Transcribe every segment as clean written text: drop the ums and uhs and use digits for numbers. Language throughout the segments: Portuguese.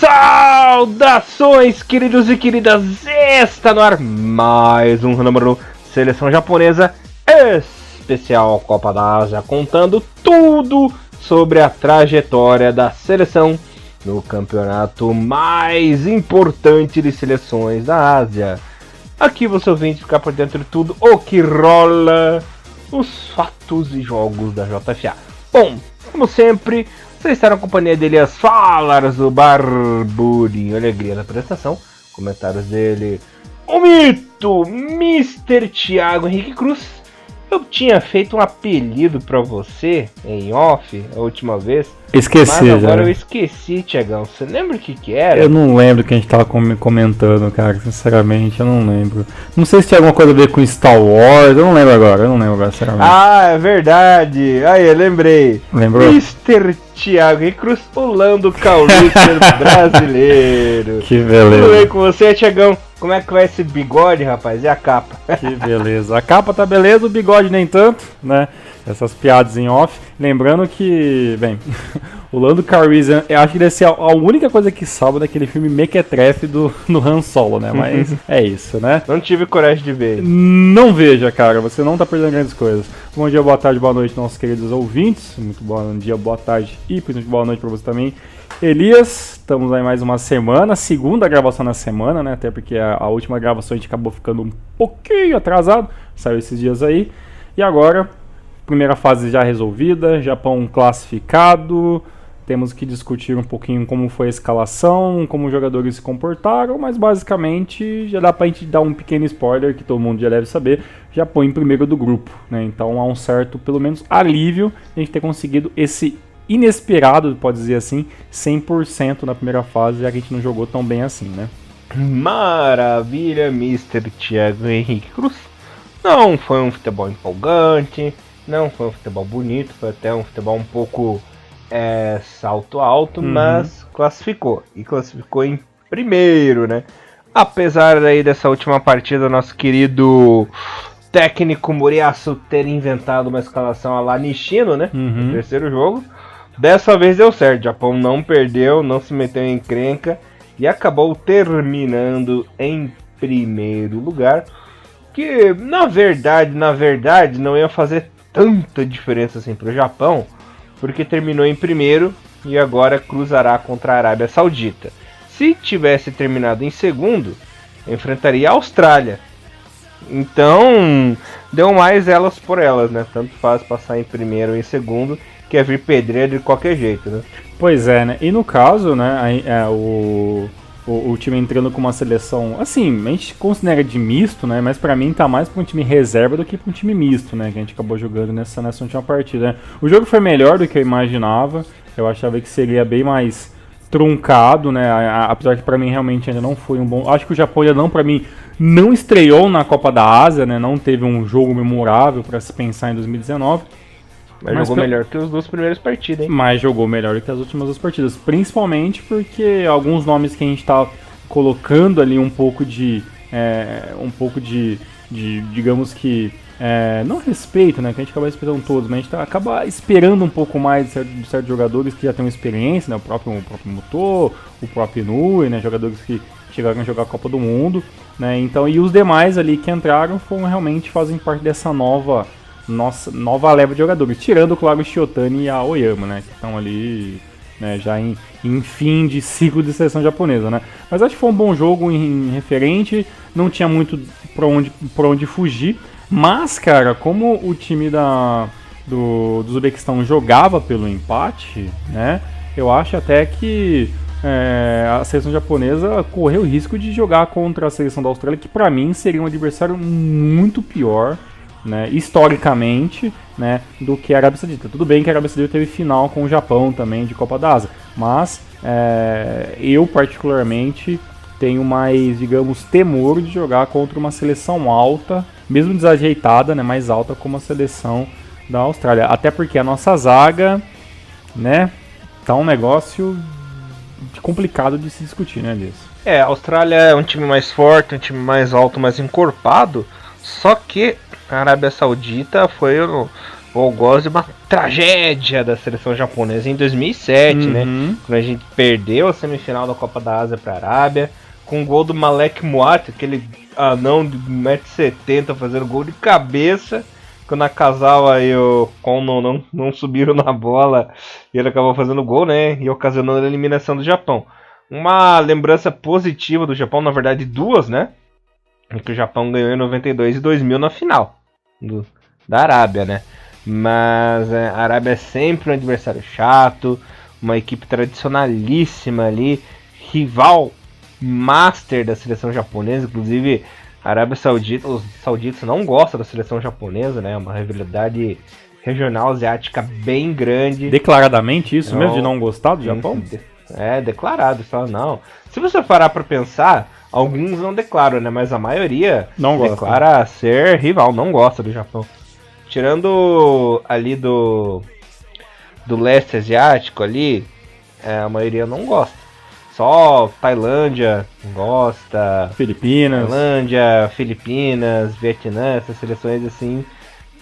Saudações, queridos e queridas! Está no ar mais um número Seleção Japonesa especial Copa da Ásia, contando tudo sobre a trajetória da seleção no campeonato mais importante de seleções da Ásia. Aqui você ouvinte ficar por dentro de tudo o que rola, os fatos e jogos da JFA. Bom, como sempre, você está na companhia de Elias Falas, o Barburinho, alegria da apresentação, comentários dele, o mito, Mr. Thiago Henrique Cruz. Eu tinha feito um apelido pra você em off a última vez. Esqueci, mas agora eu esqueci, Thiagão. Você lembra o que era? Eu não lembro o que a gente tava comentando, cara. Sinceramente, eu não lembro. Não sei se tinha alguma coisa a ver com Star Wars. Eu não lembro agora, sinceramente. Ah, é verdade. Aí, eu lembrei. Lembrou? Mr. Thiago e Cruz, o Lando Calrissian brasileiro. Que beleza. Tudo bem com você, Thiagão? Como é que vai esse bigode, rapaz? E a capa? Que beleza. A capa tá beleza, o bigode nem tanto, né? Essas piadas em off. Lembrando que, bem, o Lando Calrissian, eu acho que deve ser a única coisa que salva daquele filme Mequetrefe do Han Solo, né? Mas é isso, né? Não tive coragem de ver. Não veja, cara. Você não tá perdendo grandes coisas. Bom dia, boa tarde, boa noite, nossos queridos ouvintes. Muito bom dia, boa tarde e principalmente boa noite pra você também. Elias, estamos aí mais uma semana, segunda gravação na semana, né? Até porque a última gravação a gente acabou ficando um pouquinho atrasado, saiu esses dias aí. E agora, primeira fase já resolvida, Japão classificado, temos que discutir um pouquinho como foi a escalação, como os jogadores se comportaram, mas basicamente já dá pra gente dar um pequeno spoiler que todo mundo já deve saber, Japão em primeiro do grupo, né? Então há um certo, pelo menos, alívio a gente ter conseguido esse inesperado, pode dizer assim, 100% na primeira fase, já que a gente não jogou tão bem assim, né? Maravilha, Mr. Thiago Henrique Cruz. Não foi um futebol empolgante, não foi um futebol bonito, foi até um futebol um pouco salto alto, mas classificou. E classificou em primeiro, né? Apesar aí dessa última partida, nosso querido técnico Moriyasu ter inventado uma escalação a la Nishino, né? No terceiro jogo. Dessa vez deu certo, o Japão não perdeu, não se meteu em encrenca e acabou terminando em primeiro lugar, que na verdade não ia fazer tanta diferença assim para o Japão, porque terminou em primeiro e agora cruzará contra a Arábia Saudita. Se tivesse terminado em segundo, enfrentaria a Austrália. Então, deu mais elas por elas, né? Tanto faz passar em primeiro ou em segundo, que é vir pedreiro de qualquer jeito, né? Pois é, né? E no caso, né, o time entrando com uma seleção, assim, a gente considera de misto, né? Mas pra mim tá mais pra um time reserva do que pra um time misto, né? Que a gente acabou jogando nessa última partida, né? O jogo foi melhor do que eu imaginava. Eu achava que seria bem mais truncado, né? Apesar que pra mim realmente ainda não foi um bom... Acho que o Japão ainda não, pra mim, não estreou na Copa da Ásia, né? Não teve um jogo memorável pra se pensar em 2019. Mas jogou melhor que as duas primeiras partidas, hein? Mas jogou melhor que as últimas duas partidas. Principalmente porque alguns nomes que a gente tá colocando ali um pouco de digamos que... não respeito, né? Que a gente acaba respeitando todos, mas a gente acaba esperando um pouco mais de certos jogadores que já têm experiência, né? O próprio Muto, o próprio Inui, né? Jogadores que chegaram a jogar a Copa do Mundo, né? Então, e os demais ali que entraram realmente fazem parte dessa nova leva de jogadores, tirando, claro, o Shiotani e a Oyama, né, que estão ali, né, já em fim de ciclo de seleção japonesa, né. Mas acho que foi um bom jogo em referente, não tinha muito por onde fugir, mas, cara, como o time do Uzbequistão jogava pelo empate, né, eu acho até que a seleção japonesa correu o risco de jogar contra a seleção da Austrália, que pra mim seria um adversário muito pior, né, historicamente, né, do que a Arábia Saudita. Tudo bem que a Arábia Saudita teve final com o Japão também de Copa da Ásia, mas eu particularmente tenho mais, digamos, temor de jogar contra uma seleção alta, mesmo desajeitada, né, mais alta como a seleção da Austrália. Até porque a nossa zaga, né, tá um negócio complicado de se discutir, né, Elias? A Austrália é um time mais forte, um time mais alto, mais encorpado, só que a Arábia Saudita foi eu gosto de uma tragédia da seleção japonesa em 2007, né? Quando a gente perdeu a semifinal da Copa da Ásia para a Arábia, com o gol do Malek Muat, aquele anão de 1,70m fazendo gol de cabeça, quando a Nakazawa e o Kon não subiram na bola e ele acabou fazendo gol, né? E ocasionando a eliminação do Japão. Uma lembrança positiva do Japão, na verdade duas, né? Que o Japão ganhou em 92 e 2000 na final da Arábia, né? Mas a Arábia é sempre um adversário chato, uma equipe tradicionalíssima ali, rival master da seleção japonesa. Inclusive a Arábia Saudita, os sauditas não gostam da seleção japonesa, né? Uma rivalidade regional asiática bem grande. Declaradamente isso mesmo, de não gostar do Japão? É, declarado, só não. Se você parar pra pensar, alguns não declaram, né? Mas a maioria não declara ser rival, não gosta do Japão. Tirando ali do leste asiático ali, a maioria não gosta. Só Tailândia gosta, Filipinas, Vietnã, essas seleções assim,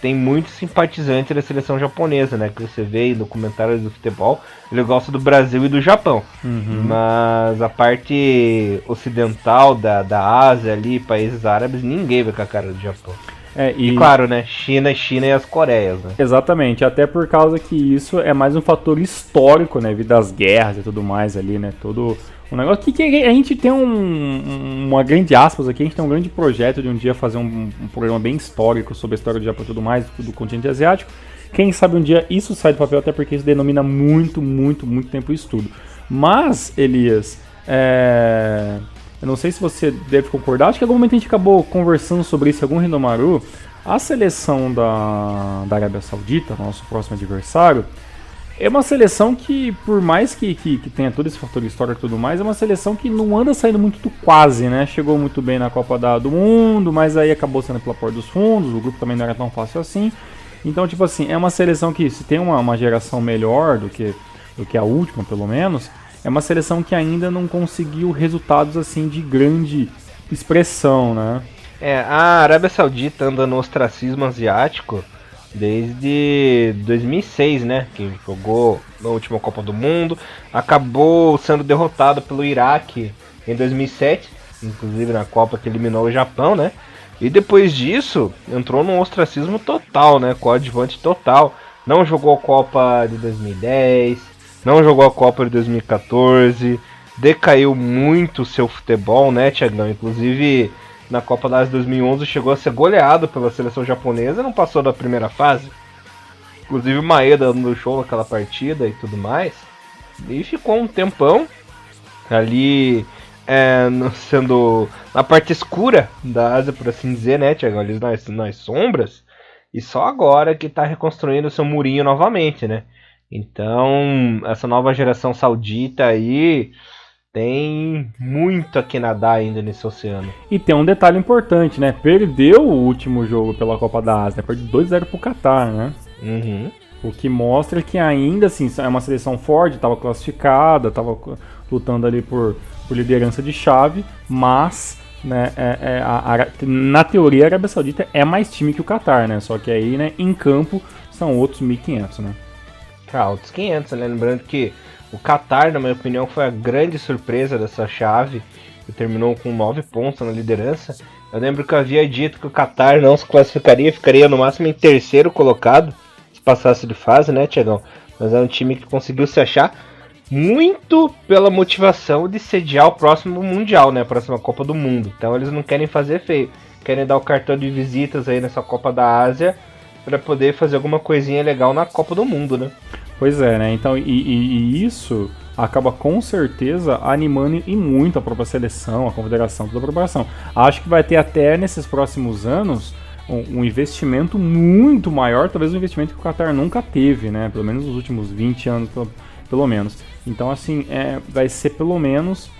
tem muitos simpatizantes da seleção japonesa, né? Que você vê aí no comentário do futebol, ele gosta do Brasil e do Japão. Mas a parte ocidental da Ásia ali, países árabes, ninguém vê com a cara do Japão. E claro, né? China e as Coreias, né? Exatamente, até por causa que isso é mais um fator histórico, né? Devido às guerras e tudo mais ali, né? Todo um negócio que a gente tem uma grande aspas aqui, a gente tem um grande projeto de um dia fazer um programa bem histórico sobre a história do Japão e tudo mais, do continente asiático. Quem sabe um dia isso sai do papel, até porque isso denomina muito tempo de estudo. Mas, Elias, eu não sei se você deve concordar, acho que em algum momento a gente acabou conversando sobre isso, algum Hindomaru. A seleção da Arábia Saudita, nosso próximo adversário, é uma seleção que, por mais que tenha todo esse fator histórico e tudo mais, é uma seleção que não anda saindo muito do quase, né? Chegou muito bem na Copa do Mundo, mas aí acabou sendo pela porta dos fundos, o grupo também não era tão fácil assim. Então, tipo assim, é uma seleção que, se tem uma geração melhor do que a última, pelo menos, é uma seleção que ainda não conseguiu resultados assim de grande expressão, né? A Arábia Saudita anda no ostracismo asiático desde 2006, né? Que jogou na última Copa do Mundo, acabou sendo derrotado pelo Iraque em 2007, inclusive na Copa que eliminou o Japão, né? E depois disso entrou num ostracismo total, né? Coadjuvante total. Não jogou a Copa de 2010, não jogou a Copa de 2014, decaiu muito o seu futebol, né, Thiagão? Inclusive, na Copa da Ásia 2011 chegou a ser goleado pela seleção japonesa, não passou da primeira fase. Inclusive o Maeda dando show naquela partida e tudo mais. E ficou um tempão ali sendo na parte escura da Ásia, por assim dizer, né, Thiagão? Ali nas sombras. E só agora que está reconstruindo seu murinho novamente, né? Então, essa nova geração saudita aí tem muito a que nadar ainda nesse oceano. E tem um detalhe importante, né? Perdeu o último jogo pela Copa da Ásia, perdeu 2-0 pro Qatar, né? O que mostra que ainda assim é uma seleção forte, estava classificada, estava lutando ali por liderança de chave, mas né, na teoria a Arábia Saudita é mais time que o Qatar, né? Só que aí, né, em campo são outros 1.500, né? Outros 500, né? Lembrando que o Qatar, na minha opinião, foi a grande surpresa dessa chave, que terminou com 9 pontos na liderança. Eu lembro que eu havia dito que o Qatar não se classificaria, ficaria no máximo em terceiro colocado, se passasse de fase, né, Thiagão? Mas é um time que conseguiu se achar muito pela motivação de sediar o próximo Mundial, né, a próxima Copa do Mundo. Então eles não querem fazer feio, querem dar o cartão de visitas aí nessa Copa da Ásia para poder fazer alguma coisinha legal na Copa do Mundo, né? Pois é, né? Então, e isso acaba com certeza animando e muito a própria seleção, a confederação, toda a preparação. Acho que vai ter até nesses próximos anos um investimento muito maior, talvez um investimento que o Qatar nunca teve, né? Pelo menos nos últimos 20 anos, pelo menos. Então, assim, vai ser pelo menos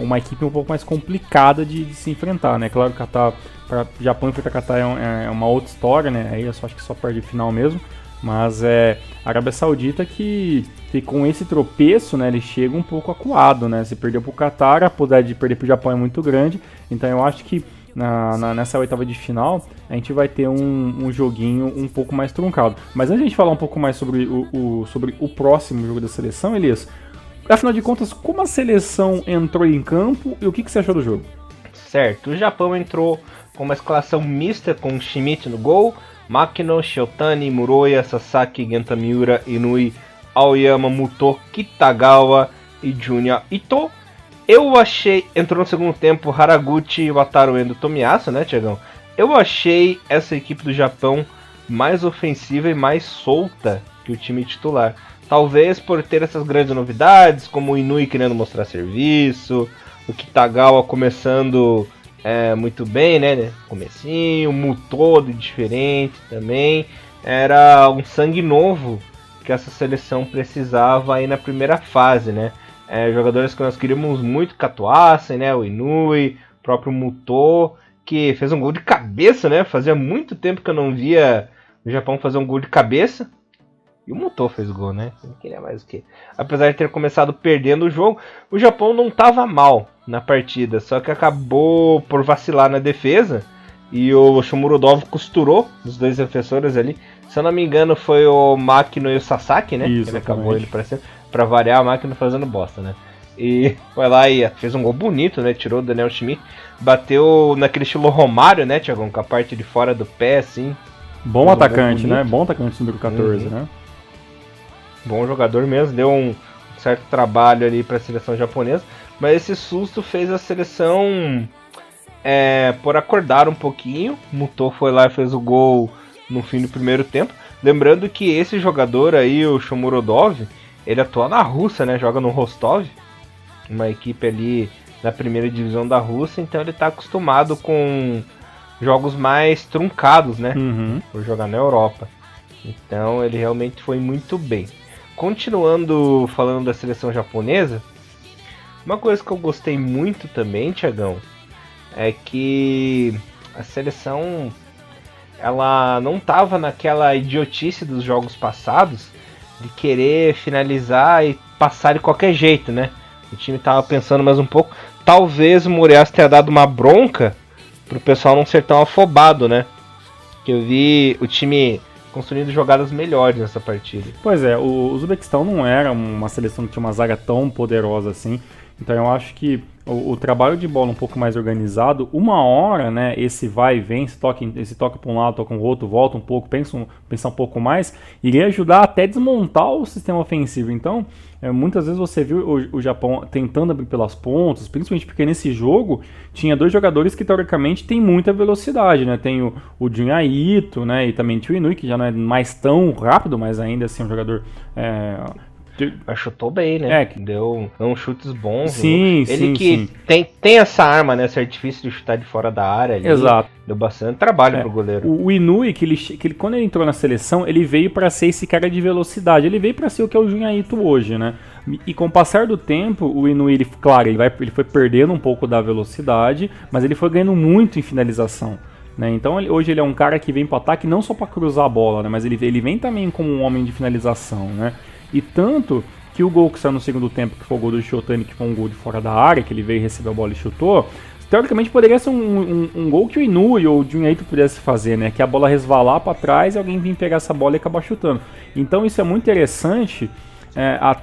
uma equipe um pouco mais complicada de se enfrentar, né? Claro que o Qatar, para Japão enfrentar Qatar é uma outra história, né? Aí eu acho que só perde final mesmo. Mas a Arábia Saudita que com esse tropeço, né, ele chega um pouco acuado, né? Se perdeu pro Qatar, a possibilidade de perder pro Japão é muito grande. Então eu acho que nessa oitava de final, a gente vai ter um joguinho um pouco mais truncado. Mas antes de a gente falar um pouco mais sobre o próximo jogo da seleção, Elias, afinal de contas, como a seleção entrou em campo e o que você achou do jogo? Certo, o Japão entrou com uma escalação mista com Schmidt no gol, Makino, Shiotani, Muroya, Sasaki, Genta Miura, Inui, Aoyama, Muto, Kitagawa e Junya Ito. Eu achei, entrou no segundo tempo Haraguchi, Wataru Endo, Tomiyasu, né, Tiagão? Eu achei essa equipe do Japão mais ofensiva e mais solta que o time titular. Talvez por ter essas grandes novidades, como o Inui querendo mostrar serviço, o Kitagawa começando muito bem, né? Comecinho, Muto diferente também. Era um sangue novo que essa seleção precisava aí na primeira fase, né? Jogadores que nós queríamos muito que atuassem, né? O Inui, o próprio Muto, que fez um gol de cabeça, né? Fazia muito tempo que eu não via o Japão fazer um gol de cabeça. E o Muto fez gol, né? Não queria mais o quê? Apesar de ter começado perdendo o jogo, o Japão não estava mal na partida, só que acabou por vacilar na defesa e o Shomurodov costurou os dois defensores ali. Se eu não me engano, foi o Makino e o Sasaki, né? Isso, ele acabou ele parecendo, pra variar, a Makino fazendo bosta, né? E foi lá e fez um gol bonito, né? Tirou o Daniel Schmidt, bateu naquele estilo Romário, né, Thiago? Com a parte de fora do pé, assim. Bom atacante, né? Bom atacante número 14, né? Bom jogador mesmo, deu um certo trabalho ali para a seleção japonesa, mas esse susto fez a seleção por acordar um pouquinho. Muto foi lá e fez o gol no fim do primeiro tempo. Lembrando que esse jogador aí, o Shomurodov, ele atua na Rússia, né? Joga no Rostov, uma equipe ali da primeira divisão da Rússia, então ele está acostumado com jogos mais truncados, né? Por jogar na Europa. Então ele realmente foi muito bem. Continuando falando da seleção japonesa, uma coisa que eu gostei muito também, Thiagão, é que a seleção ela não estava naquela idiotice dos jogos passados de querer finalizar e passar de qualquer jeito, né? O time estava pensando mais um pouco. Talvez o Moriyasu tenha dado uma bronca pro pessoal não ser tão afobado, né? Que eu vi o time construindo jogadas melhores nessa partida. Pois é, o Uzbequistão não era uma seleção que tinha uma zaga tão poderosa assim, então eu acho que o trabalho de bola um pouco mais organizado, uma hora, né, esse vai e vem, esse toca para um lado, toca para o outro, volta um pouco, pensa um pouco mais, iria ajudar até a desmontar o sistema ofensivo. Então, muitas vezes você viu o Japão tentando abrir pelas pontas, principalmente porque nesse jogo tinha dois jogadores que teoricamente têm muita velocidade, né? Tem o Junya Ito, né, e também o Inui, que já não é mais tão rápido, mas ainda assim é um jogador... Mas chutou bem, né? Deu uns chutes bons. Sim, ele sim, que sim. Tem essa arma, né? Esse artifício de chutar de fora da área ali. Exato. Deu bastante trabalho pro goleiro. O Inui, que ele, quando ele entrou na seleção, ele veio para ser esse cara de velocidade. Ele veio para ser o que é o Junya Ito hoje, né? E com o passar do tempo, o Inui, ele foi perdendo um pouco da velocidade, mas ele foi ganhando muito em finalização. Né? Então hoje ele é um cara que vem para ataque não só para cruzar a bola, né? Mas ele vem também como um homem de finalização, né? E tanto que o gol que saiu no segundo tempo, que foi o gol do Shiotani, que foi um gol de fora da área, que ele veio receber a bola e chutou, teoricamente poderia ser um gol que o Inui ou o Junya Ito pudesse fazer, né? Que a bola resvalar para trás e alguém vir pegar essa bola e acabar chutando. Então isso é muito interessante,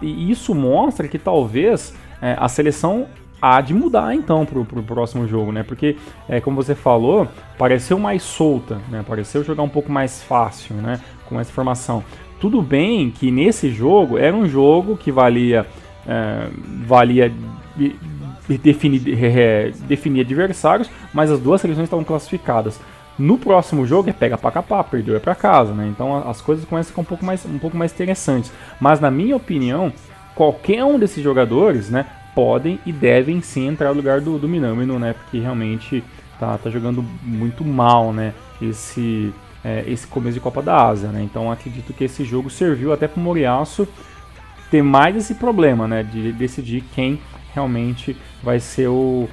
e isso mostra que talvez a seleção há de mudar então pro próximo jogo, né? Porque, como você falou, pareceu mais solta, né? Pareceu jogar um pouco mais fácil, né? Com essa formação. Tudo bem que nesse jogo era um jogo que valia definir adversários, mas as duas seleções estavam classificadas. No próximo jogo pega pra capar, perdeu pra casa, né? Então as coisas começam a ficar um pouco mais interessantes. Mas na minha opinião, qualquer um desses jogadores, né, podem e devem sim entrar no lugar do Minamino, né? Porque realmente tá jogando muito mal, né? Esse começo de Copa da Ásia, né? Então acredito que esse jogo serviu até para o Moriyasu ter mais esse problema, né? De decidir quem realmente vai ser o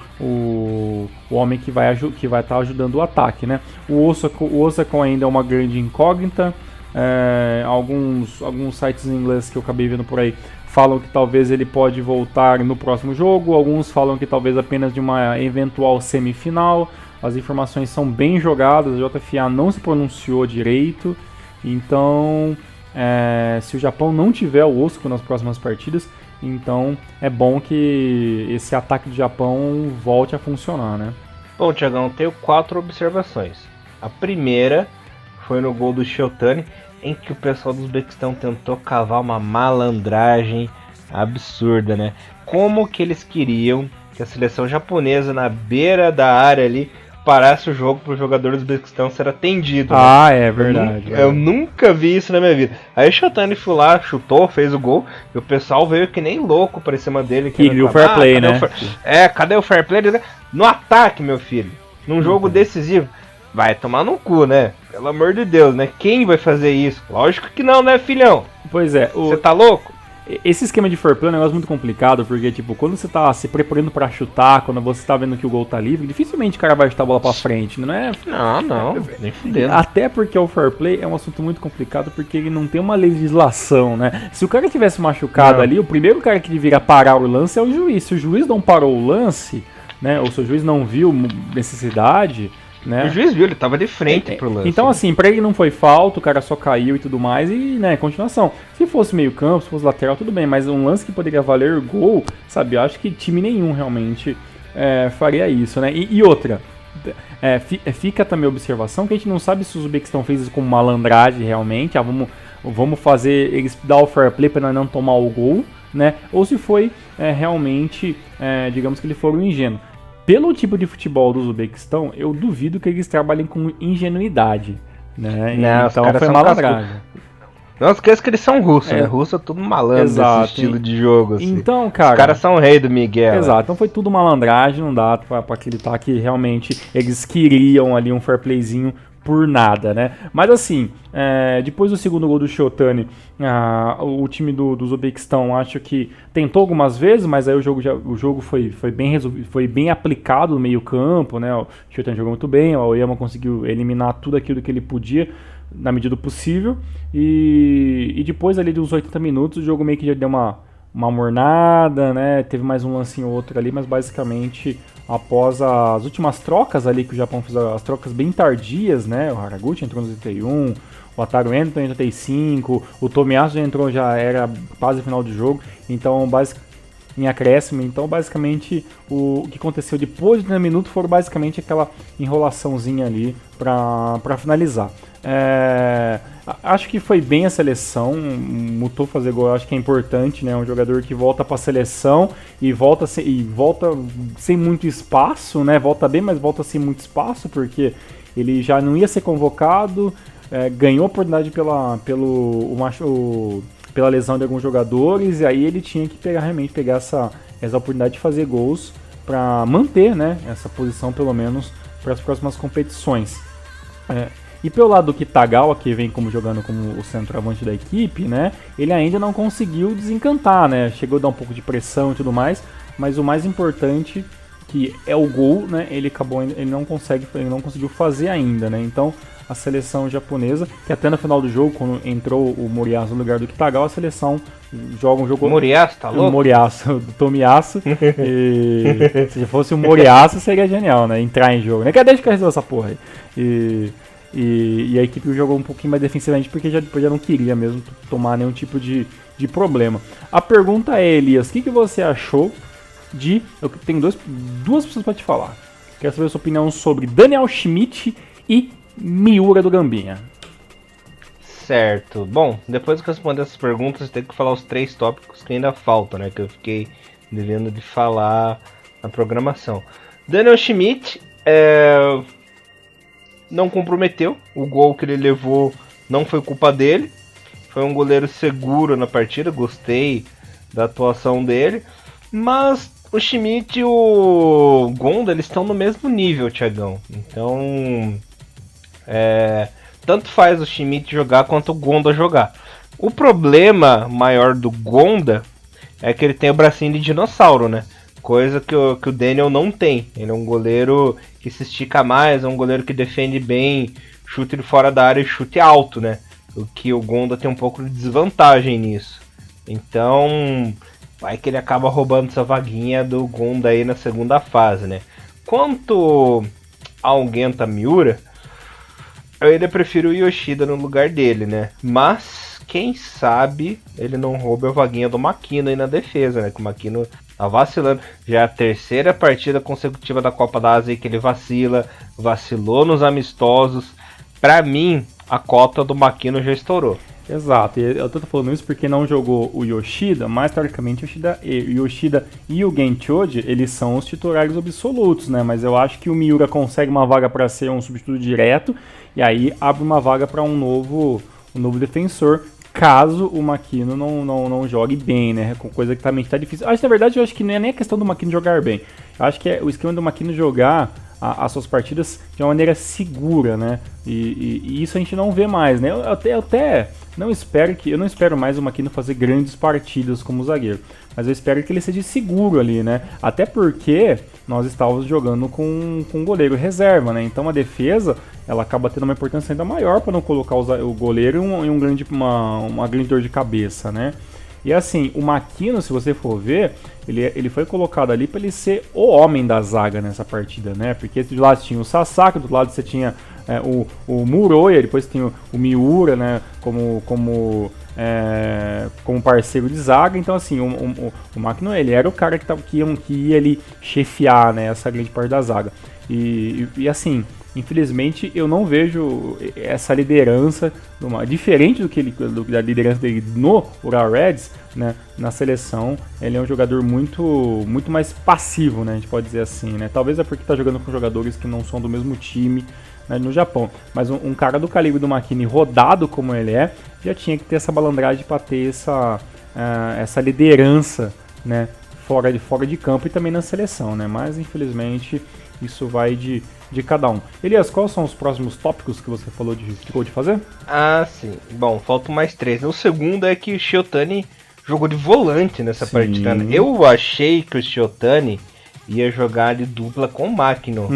homem que vai estar ajudando o ataque, né? O Osaka ainda é uma grande incógnita. Alguns sites em inglês que eu acabei vendo por aí falam que talvez ele pode voltar no próximo jogo, alguns falam que talvez apenas de uma eventual semifinal. As informações são bem jogadas, a JFA não se pronunciou direito, então se o Japão não tiver o Osako nas próximas partidas, então é bom que esse ataque do Japão volte a funcionar, né? Bom, Thiagão, tenho 4 observações. A primeira foi no gol do Shotani, em que o pessoal do Uzbequistão tentou cavar uma malandragem absurda, né? Como que eles queriam que a seleção japonesa, na beira da área ali, parasse o jogo para o jogador do Uzbequistão ser atendido, né? É verdade. Eu nunca vi isso na minha vida. Aí o Shotani foi lá, chutou, fez o gol, e o pessoal veio que nem louco para cima dele. Queria o fair play, né? Cadê o fair play? No ataque, meu filho. Num jogo decisivo. Vai tomar no cu, né? Pelo amor de Deus, né? Quem vai fazer isso? Lógico que não, né, filhão? Pois é. Você tá louco? Esse esquema de fair play é um negócio muito complicado, porque, tipo, quando você tá se preparando pra chutar, quando você tá vendo que o gol tá livre, dificilmente o cara vai chutar a bola pra frente, não é? Não, nem fudendo. Até porque o fair play é um assunto muito complicado, porque ele não tem uma legislação, né? Se o cara tivesse machucado ali, o primeiro cara que deveria parar o lance é o juiz. Se o juiz não parou o lance, né, ou se o juiz não viu necessidade... né? O juiz viu, ele tava de frente pro lance. Então, assim, pra ele não foi falta, o cara só caiu e tudo mais, e, né, continuação. Se fosse meio campo, se fosse lateral, tudo bem, mas um lance que poderia valer gol, sabe, eu acho que time nenhum realmente faria isso, né? E outra, fica também a observação que a gente não sabe se o Uzbequistão fez isso com malandragem realmente, vamos fazer eles dar o fair play pra não tomar o gol, né? Ou se foi realmente, digamos que eles foram ingênuos. Pelo tipo de futebol do Uzbequistão, eu duvido que eles trabalhem com ingenuidade, né? Não, então foi malandragem. Não esqueça que eles são russos, né? Russo é tudo malandro. Exato, desse estilo de jogo, assim. Então, cara... Os caras são o rei do Miguel. Exato, então foi tudo malandragem, não dá pra acreditar que realmente eles queriam ali um fair playzinho por nada, né? Mas assim, depois do segundo gol do Shotani, o time do Uzbequistão acho que tentou algumas vezes, mas aí o jogo foi bem resolvido, foi bem aplicado no meio campo, né? O Shotani jogou muito bem, o Aoyama conseguiu eliminar tudo aquilo que ele podia na medida do possível, e depois ali dos 80 minutos o jogo meio que já deu uma mornada, né? Teve mais um lance ou outro ali, mas basicamente após as últimas trocas ali que o Japão fez, as trocas bem tardias, né? O Haraguchi entrou nos 81, o Ataru entrou em 85, o Tomiyasu já entrou, já era quase final de jogo, então em acréscimo, então basicamente o que aconteceu depois de 30 minutos foi basicamente aquela enrolaçãozinha ali para finalizar. Acho que foi bem a seleção, Mutou fazer gol, acho que é importante, né? Um jogador que volta para a seleção e volta sem muito espaço, né? Volta bem, mas volta sem muito espaço, porque ele já não ia ser convocado, ganhou oportunidade pela lesão de alguns jogadores, e aí ele tinha que realmente pegar essa oportunidade de fazer gols para manter, né, essa posição pelo menos para as próximas competições. E pelo lado do Kitagawa, que vem jogando como o centroavante da equipe, né, ele ainda não conseguiu desencantar, né, chegou a dar um pouco de pressão e tudo mais, mas o mais importante, que é o gol, né, ele não conseguiu fazer ainda, né, então a seleção japonesa, que até no final do jogo, quando entrou o Moriyasu no lugar do Kitagawa, a seleção joga um jogo... O Moriyasu, tá louco? O Moriyasu, do Tomiyasu. E se fosse o Moriyasu, seria genial, né? Entrar em jogo. Nem que deixa que resolver essa porra aí. E a equipe jogou um pouquinho mais defensivamente, porque já não queria mesmo tomar nenhum tipo de problema. A pergunta é, Elias, o que você achou de... Eu tenho duas pessoas pra te falar. Quero saber a sua opinião sobre Daniel Schmidt e Miura do Gambinha. Certo. Bom, depois que eu responder essas perguntas, eu tenho que falar os 3 tópicos que ainda faltam, né? Que eu fiquei devendo de falar na programação. Daniel Schmidt não comprometeu. O gol que ele levou não foi culpa dele. Foi um goleiro seguro na partida. Gostei da atuação dele. Mas o Schmidt e o Gonda, eles estão no mesmo nível, Thiagão. Então... tanto faz o Schmidt jogar quanto o Gonda jogar. O problema maior do Gonda é que ele tem o bracinho de dinossauro, né? Coisa que o Daniel não tem. Ele é um goleiro que se estica mais, é um goleiro que defende bem, chute de fora da área e chute alto, né? O que o Gonda tem um pouco de desvantagem nisso. Então, vai que ele acaba roubando essa vaguinha do Gonda aí na segunda fase, né? Quanto ao Genta Miura, eu ainda prefiro o Yoshida no lugar dele, né? Mas, quem sabe ele não rouba a vaguinha do Makino aí na defesa, né? Que o Makino tá vacilando. Já é a terceira partida consecutiva da Copa da Ásia que ele vacilou nos amistosos. Pra mim, a cota do Makino já estourou. Exato, e eu tô falando isso porque não jogou o Yoshida, mas teoricamente o Yoshida e o Genchoji, eles são os titulares absolutos, né? Mas eu acho que o Miura consegue uma vaga para ser um substituto direto, e aí abre uma vaga para um novo defensor, caso o Makino não jogue bem, né? Com coisa que também tá difícil. Na verdade, eu acho que não é nem a questão do Makino jogar bem. Eu acho que é o esquema do Makino jogar as suas partidas de uma maneira segura, né? E isso a gente não vê mais, né? Eu até não espero eu não espero mais o Makino fazer grandes partidas como zagueiro, mas eu espero que ele seja seguro ali, né? Até porque nós estávamos jogando com um goleiro reserva, né? Então a defesa ela acaba tendo uma importância ainda maior para não colocar o goleiro em uma grande dor de cabeça, né? E assim, o Makino, se você for ver, ele foi colocado ali para ele ser o homem da zaga nessa partida, né? Porque do lado tinha o Sasaki, do lado você tinha o Muroya, depois tinha o Miura, né? Como parceiro de zaga. Então assim, o Makino, ele era o cara que ia ali chefiar, né, essa grande parte da zaga. E assim, infelizmente eu não vejo essa liderança diferente da liderança dele no Urawa Reds, né, na seleção. Ele é um jogador muito mais passivo, né, a gente pode dizer assim, né? Talvez é porque está jogando com jogadores que não são do mesmo time, né, no Japão. Mas um cara do calibre do Makino, rodado como ele é, já tinha que ter essa malandragem para ter essa liderança, né, fora de campo e também na seleção, né? Mas infelizmente isso vai de cada um. Elias, quais são os próximos tópicos que você ficou de fazer? Ah, sim. Bom, faltam mais 3. O segundo é que o Shiotani jogou de volante nessa partida. Eu achei que o Shiotani ia jogar ali dupla com o Makino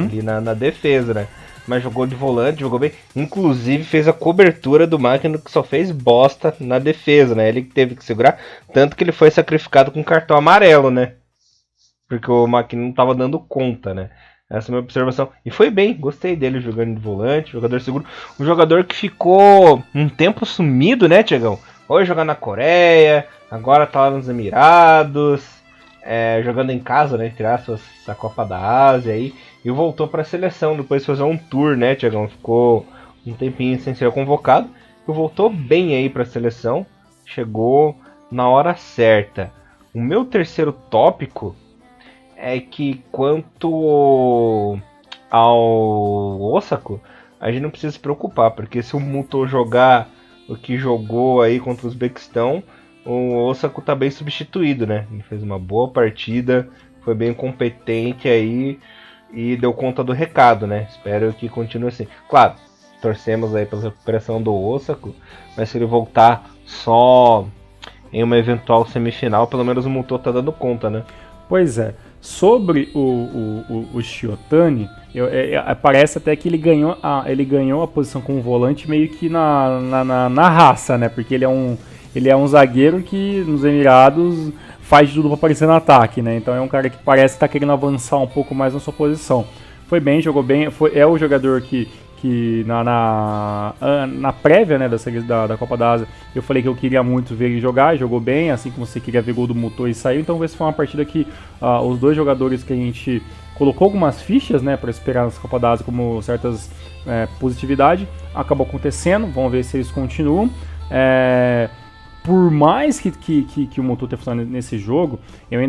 ali na defesa, né? Mas jogou de volante, jogou bem. Inclusive fez a cobertura do Makino, que só fez bosta na defesa, né? Ele teve que segurar, tanto que ele foi sacrificado com cartão amarelo, né? Porque o Makino não estava dando conta, né? Essa é a minha observação. E foi bem, gostei dele jogando de volante, jogador seguro. Um jogador que ficou um tempo sumido, né, Tiagão? Foi jogar na Coreia, agora tá lá nos Emirados, jogando em casa, né, entre aspas, a Copa da Ásia aí. E voltou para a seleção depois de fazer um tour, né, Tiagão? Ficou um tempinho sem ser convocado. E voltou bem aí para a seleção, chegou na hora certa. O meu terceiro tópico é que quanto ao Osaka, a gente não precisa se preocupar, porque se o Muto jogar o que jogou aí contra o Uzbequistão, o Osaka tá bem substituído, né? Ele fez uma boa partida, foi bem competente aí e deu conta do recado, né? Espero que continue assim. Claro, torcemos aí pela recuperação do Osaka, mas se ele voltar só em uma eventual semifinal, pelo menos o Muto tá dando conta, né? Pois é. Sobre o Shiotani, parece até que ele ganhou a posição como volante meio que na raça, né? Porque ele é um zagueiro que nos Emirados faz de tudo para aparecer no ataque, né? Então é um cara que parece estar querendo avançar um pouco mais na sua posição. Foi bem, jogou bem, é o jogador que na prévia, né, da Copa da Ásia, eu falei que eu queria muito ver ele jogar, jogou bem, assim como você queria ver gol do Muto e saiu. Então essa foi uma partida que os dois jogadores que a gente colocou algumas fichas, né, para esperar nessa Copa da Ásia como certas positividade, acabou acontecendo. Vamos ver se eles continuam. Por mais que o Muto tenha funcionado nesse jogo, eu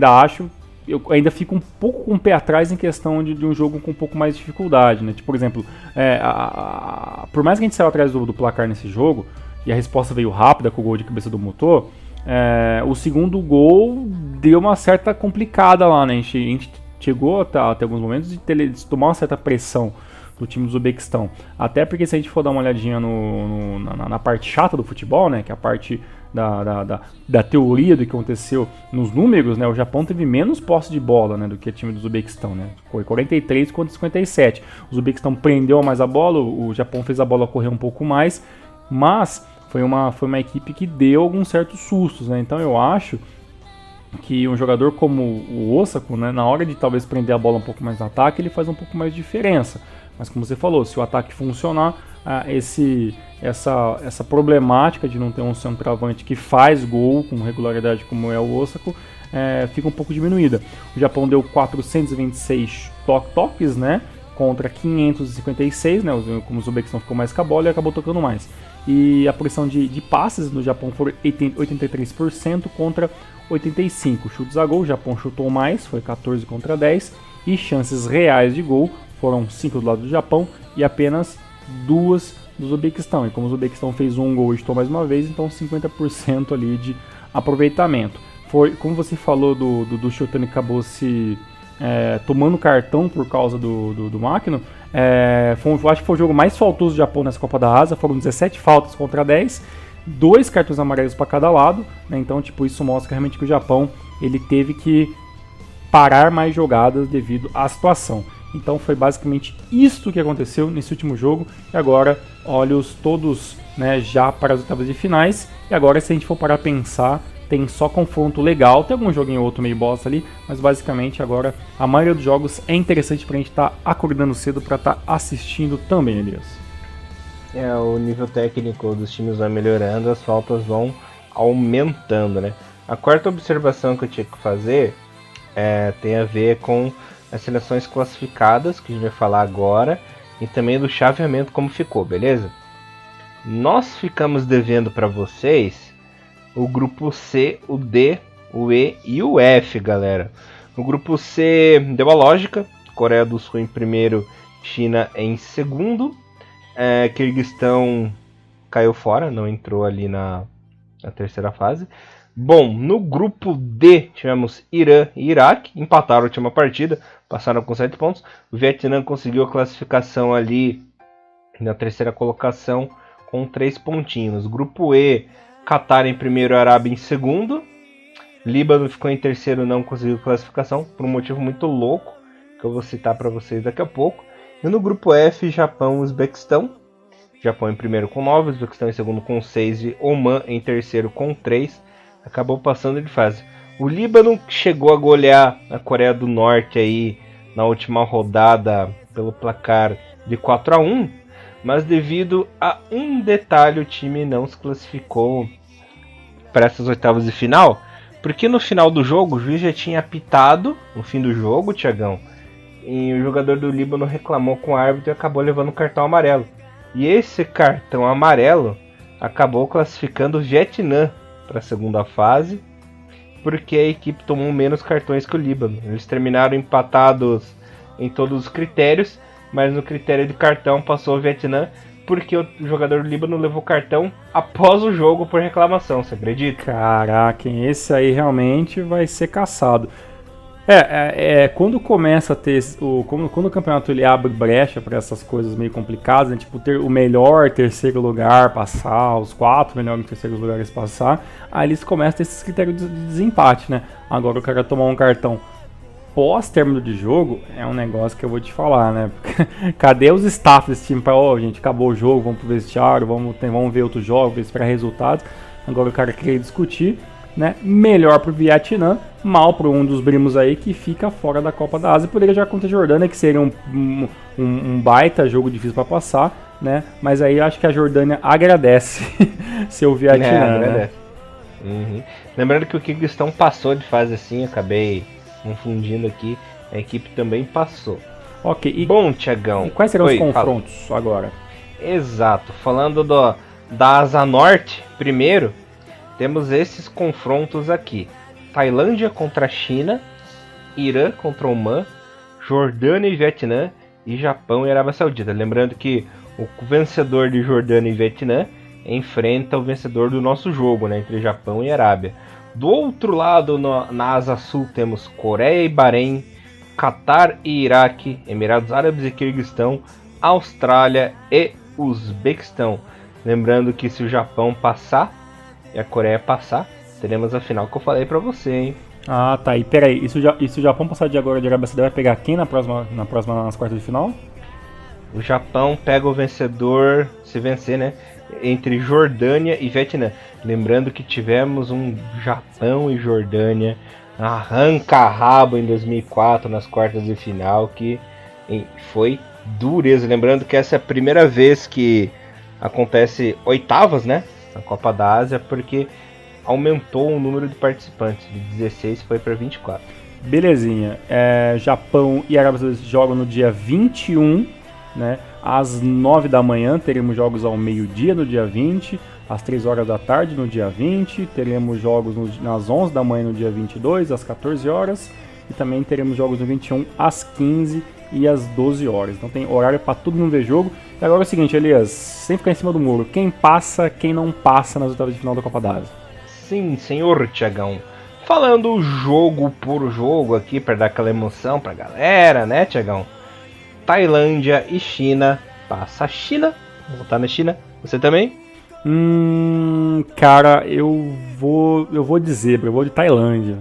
ainda fico um pouco com o pé atrás em questão de um jogo com um pouco mais de dificuldade, né? Tipo, por exemplo, por mais que a gente saiu atrás do placar nesse jogo, e a resposta veio rápida com o gol de cabeça do Muto, o segundo gol deu uma certa complicada lá, né? A gente chegou até alguns momentos de tomar uma certa pressão do time do Uzbequistão. Até porque se a gente for dar uma olhadinha na parte chata do futebol, né? Que é a parte da teoria do que aconteceu nos números, né? O Japão teve menos posse de bola, né, do que o time do Uzbequistão, né? Foi 43 contra 57. O Uzbequistão prendeu mais a bola, o Japão fez a bola correr um pouco mais, mas foi uma equipe que deu alguns certos sustos, né? Então eu acho que um jogador como o Osako, né, na hora de talvez prender a bola um pouco mais no ataque, ele faz um pouco mais de diferença. Mas como você falou, se o ataque funcionar, essa problemática de não ter um centroavante que faz gol com regularidade como é o Osako, fica um pouco diminuída. O Japão deu 426 toques, né, contra 556, né, como o Uzbequistão ficou mais com a bola e acabou tocando mais. E a porção de passes no Japão foi 83% contra 85%. Chutes a gol, o Japão chutou mais, foi 14 contra 10. E chances reais de gol foram 5 do lado do Japão e apenas 2 do Uzbequistão. E como o Uzbequistão fez um gol e chutou mais uma vez, então 50% ali de aproveitamento. Foi, como você falou do Shotani que acabou se tomando cartão por causa do Makino, acho que foi o jogo mais faltoso do Japão nessa Copa da Ásia, foram 17 faltas contra 10, 2 cartões amarelos para cada lado, né? Então isso mostra realmente que o Japão ele teve que parar mais jogadas devido à situação. Então foi basicamente isso que aconteceu nesse último jogo, e agora olhos todos, né, já para as oitavas de finais, e agora se a gente for parar a pensar, tem só confronto legal, tem algum joguinho ou outro meio bosta ali, mas basicamente agora a maioria dos jogos é interessante pra gente estar acordando cedo pra estar assistindo também, Elias. O nível técnico dos times vai melhorando, as faltas vão aumentando, né? A quarta observação que eu tinha que fazer tem a ver com as seleções classificadas, que a gente vai falar agora, e também do chaveamento como ficou, beleza? Nós ficamos devendo pra vocês o grupo C, o D, o E e o F, galera. No grupo C deu a lógica, Coreia do Sul em primeiro, China em segundo. Kirguistão caiu fora, não entrou ali na terceira fase. Bom, no grupo D tivemos Irã e Iraque, empataram a última partida, passaram com 7 pontos. O Vietnã conseguiu a classificação ali na terceira colocação com 3 pontinhos. Grupo E, Catar em primeiro, Arábia em segundo. Líbano ficou em terceiro, não conseguiu classificação, por um motivo muito louco, que eu vou citar para vocês daqui a pouco. E no grupo F, Japão e Uzbequistão. Japão em primeiro com 9, Uzbequistão em segundo com 6 e Oman em terceiro com 3. Acabou passando de fase. O Líbano chegou a golear a Coreia do Norte aí na última rodada pelo placar de 4-1. Mas devido a um detalhe, o time não se classificou para essas oitavas de final. Porque no final do jogo, o juiz já tinha apitado, no fim do jogo, Thiagão. E o jogador do Líbano reclamou com o árbitro e acabou levando um cartão amarelo. E esse cartão amarelo acabou classificando o Vietnã para a segunda fase. Porque a equipe tomou menos cartões que o Líbano. Eles terminaram empatados em todos os critérios. Mas no critério de cartão passou o Vietnã, porque o jogador do Líbano levou cartão após o jogo por reclamação, você acredita? Caraca, esse aí realmente vai ser caçado. Quando começa a ter quando o campeonato ele abre brecha para essas coisas meio complicadas, né, tipo ter o melhor terceiro lugar passar, os 4 melhores terceiros lugares passar, aí eles começam a ter esses critérios de desempate, né? Agora o cara tomar um cartão pós-término de jogo é um negócio que eu vou te falar, né? Cadê os staff desse time? Gente, acabou o jogo, vamos pro vestiário, vamos ver outros jogos, esperar resultados. Agora o cara queria discutir, né? Melhor pro Vietnã, mal pro um dos primos aí que fica fora da Copa da Ásia. Poderia já contra a Jordânia, que seria um baita jogo difícil para passar, né? Mas aí eu acho que a Jordânia agradece seu Vietnã, né? Uhum. Lembrando que o Kirguistão passou de fase assim, acabei confundindo aqui, a equipe também passou. Ok, bom, Thiagão. E quais serão os confrontos agora? Exato, falando da Asa Norte, primeiro, temos esses confrontos aqui. Tailândia contra a China, Irã contra Oman, Jordânia e Vietnã, e Japão e Arábia Saudita. Lembrando que o vencedor de Jordânia e Vietnã enfrenta o vencedor do nosso jogo, né, entre Japão e Arábia. Do outro lado, na Asa Sul, temos Coreia e Bahrein, Catar e Iraque, Emirados Árabes e Kirguistão, Austrália e Uzbequistão. Lembrando que se o Japão passar e a Coreia passar, teremos a final que eu falei pra você, hein? Ah, tá. E peraí, e se o Japão passar de agora de Arábia Saudita, vai pegar quem nas quartas de final? O Japão pega o vencedor, se vencer, né? Entre Jordânia e Vietnã. Lembrando que tivemos um Japão e Jordânia arranca-rabo em 2004 nas quartas de final, que foi dureza. Lembrando que essa é a primeira vez que acontece oitavas, né? Na Copa da Ásia, porque aumentou o número de participantes. De 16 foi para 24. Belezinha. Japão e Arábia Saudita jogam no dia 21, né? Às 9 da manhã, teremos jogos ao meio-dia no dia 20, às 3 horas da tarde no dia 20, teremos jogos nas 11 da manhã no dia 22, às 14 horas, e também teremos jogos no 21 às 15 e às 12 horas. Então tem horário para todo mundo ver jogo. E agora é o seguinte, Elias, sem ficar em cima do muro, quem passa, quem não passa nas oitavas de final da Copa da Ásia? Sim, senhor Tiagão. Falando jogo por jogo aqui, para dar aquela emoção pra galera, né, Tiagão? Tailândia e China. Passa a China. Vou votar na China. Você também? Cara, eu vou de zebra, eu vou de Tailândia.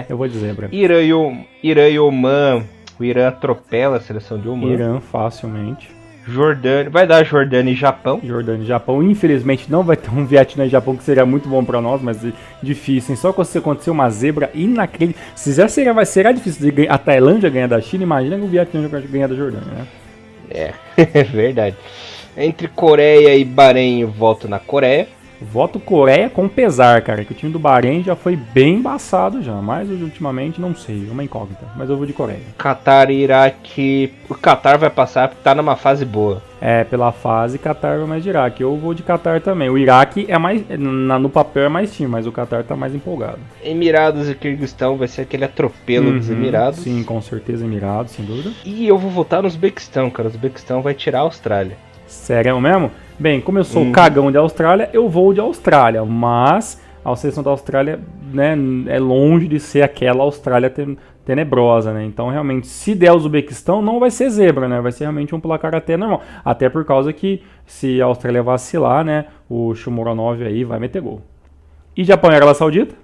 Eu vou de zebra. Irã e Oman. O Irã atropela a seleção de Oman. Irã, facilmente. Jordânia, vai dar Jordânia e Japão. Jordânia e Japão, infelizmente não vai ter um Vietnã e Japão, que seria muito bom pra nós, mas difícil, hein? Só que se acontecer uma zebra inacreditável, se já será difícil de a Tailândia ganhar da China, imagina que o Vietnã ganhar da Jordânia, né? É verdade. Entre Coreia e Bahrein, eu voto na Coreia. Voto Coreia com pesar, cara, que o time do Bahrein já foi bem embaçado já, mas ultimamente não sei, é uma incógnita, mas eu vou de Coreia. Qatar e Iraque, o Qatar vai passar porque tá numa fase boa. Pela fase, Qatar vai mais de Iraque, eu vou de Qatar também. O Iraque é mais, no papel é mais time, mas o Qatar tá mais empolgado. Emirados e Kirguistão vai ser aquele atropelo dos Emirados. Sim, com certeza Emirados, sem dúvida. E eu vou votar no Uzbequistão, cara, o Uzbequistão vai tirar a Austrália. Sério mesmo? Bem, como eu sou cagão de Austrália, eu vou de Austrália, mas a seleção da Austrália, né, é longe de ser aquela Austrália tenebrosa, né? Então, realmente, se der o Uzbequistão, não vai ser zebra, né? Vai ser realmente um placar até normal. Até por causa que, se a Austrália vacilar, né, o Shomurodov aí vai meter gol. E Japão e Arábia Saudita?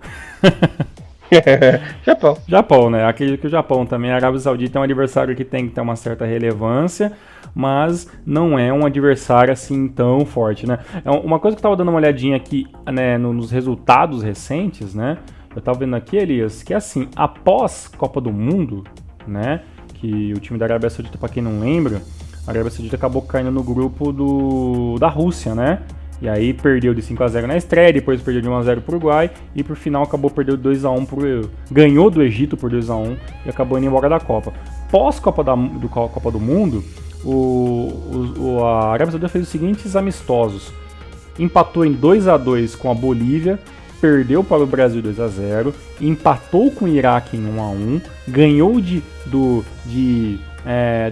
Japão, né? Acredito que o Japão também. A Arábia Saudita é um adversário que tem que ter uma certa relevância, mas não é um adversário assim tão forte, né? Uma coisa que eu tava dando uma olhadinha aqui, né, nos resultados recentes, né? Eu tava vendo aqui, Elias, que assim, após Copa do Mundo, né? Que o time da Arábia Saudita, pra quem não lembra, a Arábia Saudita acabou caindo no grupo da Rússia, né? E aí perdeu de 5-0 na estreia, depois perdeu de 1-0 pro Uruguai e pro final acabou perdendo 2-1 ganhou do Egito por 2-1 e acabou indo embora da Copa. Pós-Copa Copa do Mundo, a Arábia Saudita fez os seguintes amistosos. Empatou em 2-2 com a Bolívia, perdeu para o Brasil 2-0, empatou com o Iraque em 1-1, ganhou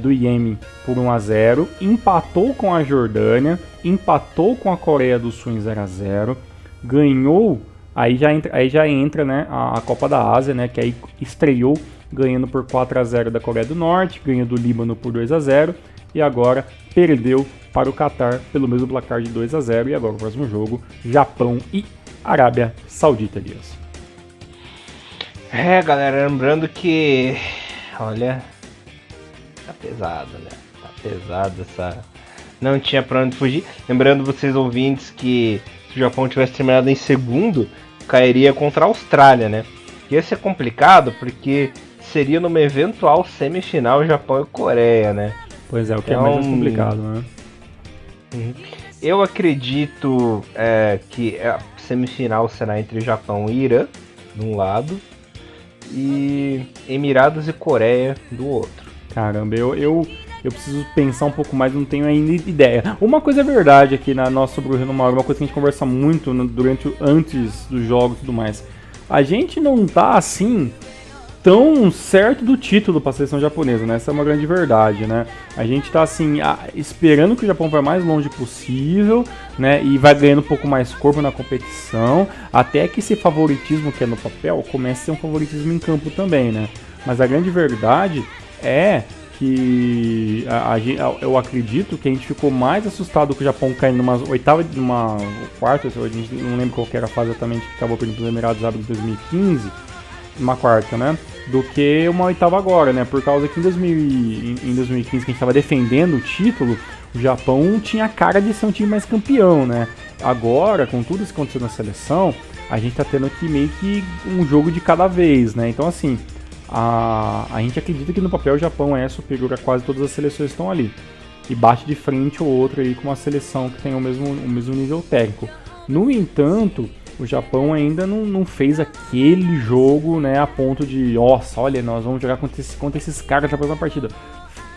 do Iêmen por 1-0, empatou com a Jordânia, empatou com a Coreia do Sul em 0-0, ganhou, aí já entra, né, a Copa da Ásia, né, que aí estreou ganhando por 4-0 da Coreia do Norte, ganhou do Líbano por 2-0 e agora perdeu para o Qatar pelo mesmo placar de 2-0 e agora o próximo jogo, Japão e Arábia Saudita, Elias. Galera, lembrando que, olha, tá pesado, né? Tá pesado essa... Não tinha pra onde fugir. Lembrando vocês ouvintes que se o Japão tivesse terminado em segundo, cairia contra a Austrália, né? Ia ser complicado porque seria numa eventual semifinal Japão e Coreia, né? Pois é, o que então, é mais complicado, né? Eu acredito que a semifinal será entre Japão e Irã, de um lado, e Emirados e Coreia, do outro. Caramba, eu preciso pensar um pouco mais, não tenho ainda ideia. Uma coisa é verdade aqui na nossa sobre o Rio Mauro, uma coisa que a gente conversa muito antes dos jogos e tudo mais. A gente não tá assim tão certo do título para a seleção japonesa, né? Essa é uma grande verdade, né? A gente tá assim esperando que o Japão vá mais longe possível, né? E vai ganhando um pouco mais corpo na competição, até que esse favoritismo que é no papel comece a ser um favoritismo em campo também, né? Mas a grande verdade é que eu acredito que a gente ficou mais assustado com o Japão caindo numa quarta, a gente não lembro qual que era a fase exatamente que acabou perdendo para os Emirados Árabes em 2015, uma quarta, né? do que uma oitava agora, né? Por causa que em 2015, que a gente estava defendendo o título, o Japão tinha a cara de ser um time mais campeão, né? Agora, com tudo isso que aconteceu na seleção, a gente tá tendo aqui meio que um jogo de cada vez, né? Então, assim, a gente acredita que no papel o Japão é superior a quase todas as seleções que estão ali. E bate de frente ou outra aí com uma seleção que tem o mesmo nível técnico. No entanto, o Japão ainda não fez aquele jogo, né, a ponto de, nossa, olha, nós vamos jogar contra esses caras na próxima partida.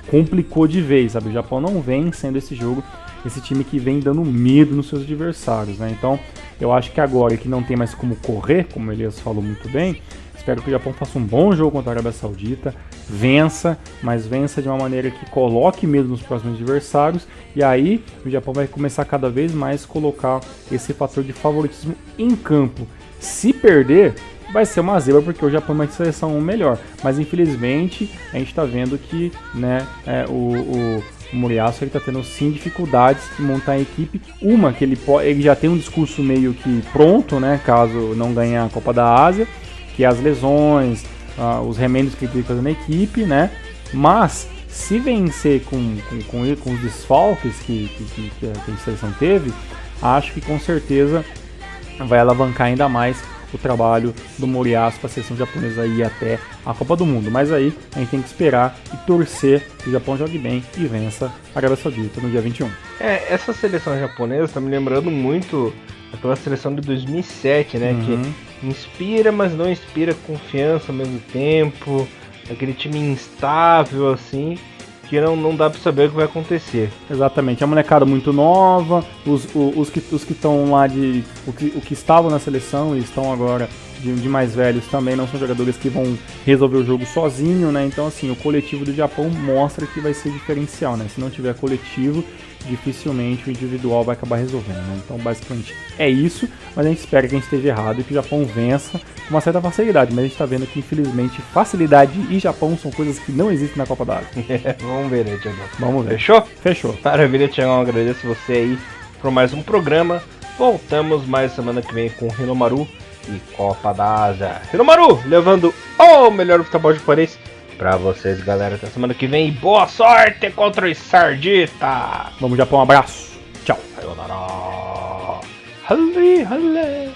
Complicou de vez, sabe? O Japão não vem sendo esse jogo, esse time que vem dando medo nos seus adversários, né? Então, eu acho que agora que não tem mais como correr, como o Elias falou muito bem, espero que o Japão faça um bom jogo contra a Arábia Saudita, vença, mas vença de uma maneira que coloque medo nos próximos adversários, e aí o Japão vai começar cada vez mais a colocar esse fator de favoritismo em campo. Se perder, vai ser uma zebra, porque o Japão é uma seleção melhor, mas infelizmente a gente está vendo que, né, o Moriyasu está tendo sim dificuldades de montar a equipe. Uma, que ele já tem um discurso meio que pronto, né, caso não ganhe a Copa da Ásia, que é as lesões, os remendos que ele tem que fazer na equipe, né? Mas se vencer com os desfalques que a seleção teve, acho que com certeza vai alavancar ainda mais o trabalho do Moriyasu para a seleção japonesa ir até a Copa do Mundo. Mas aí a gente tem que esperar e torcer que o Japão jogue bem e vença a Arábia Saudita no dia 21. Essa seleção japonesa está me lembrando muito aquela seleção de 2007, né? Que inspira, mas não inspira confiança ao mesmo tempo. Aquele time instável, assim, que não dá pra saber o que vai acontecer. Exatamente, é uma molecada muito nova, os que estão lá o que estavam na seleção e estão agora de mais velhos também não são jogadores que vão resolver o jogo sozinho, né? Então, assim, o coletivo do Japão mostra que vai ser diferencial, né? Se não tiver coletivo, dificilmente o individual vai acabar resolvendo, né? Então, basicamente, é isso, mas a gente espera que a gente esteja errado e que o Japão vença com uma certa facilidade, mas a gente tá vendo que, infelizmente, facilidade e Japão são coisas que não existem na Copa da Ásia. Vamos ver, né, Thiago? Vamos ver. Fechou? Fechou. Maravilha, Thiago, agradeço você aí por mais um programa. Voltamos mais semana que vem com o Hiromaru e Copa da Ásia. Hiromaru, levando o melhor futebol japonês pra vocês, galera. Até semana que vem e boa sorte contra os Sardita. Vamos, Japão, um abraço. Tchau. Halle, halle.